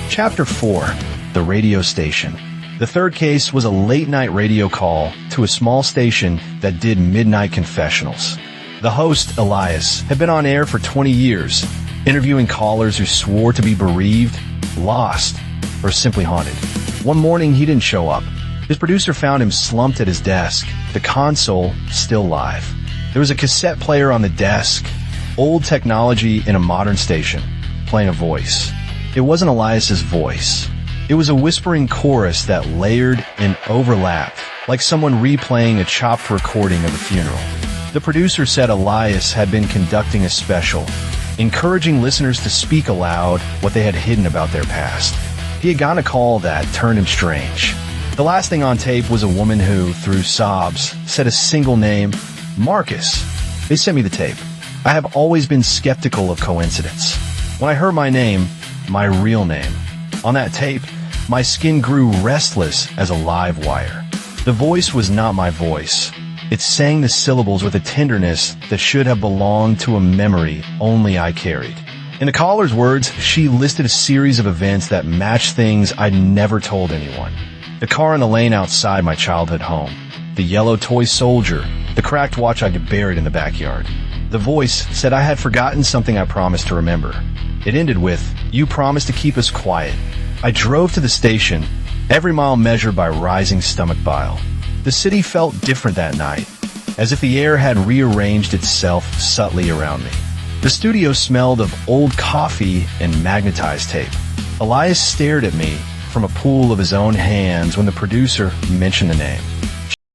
Chapter 4. The Radio Station. The third case was a late-night radio call to a small station that did midnight confessionals. The host, Elias, had been on air for 20 years, interviewing callers who swore to be bereaved, lost, or simply haunted. One morning, he didn't show up. His producer found him slumped at his desk, the console still live. There was a cassette player on the desk, old technology in a modern station, playing a voice. It wasn't Elias's voice. It was a whispering chorus that layered and overlapped, like someone replaying a chopped recording of a funeral. The producer said Elias had been conducting a special, encouraging listeners to speak aloud what they had hidden about their past. He had gotten a call that turned him strange. The last thing on tape was a woman who, through sobs, said a single name, Marcus. They sent me the tape. I have always been skeptical of coincidence. When I heard my name, my real name, on that tape, my skin grew restless as a live wire. The voice was not my voice. It sang the syllables with a tenderness that should have belonged to a memory only I carried. In the caller's words, she listed a series of events that matched things I'd never told anyone. The car in the lane outside my childhood home, the yellow toy soldier, the cracked watch I'd buried in the backyard. The voice said I had forgotten something I promised to remember. It ended with, "You promised to keep us quiet." I drove to the station, every mile measured by rising stomach bile. The city felt different that night, as if the air had rearranged itself subtly around me. The studio smelled of old coffee and magnetized tape. Elias stared at me from a pool of his own hands when the producer mentioned the name.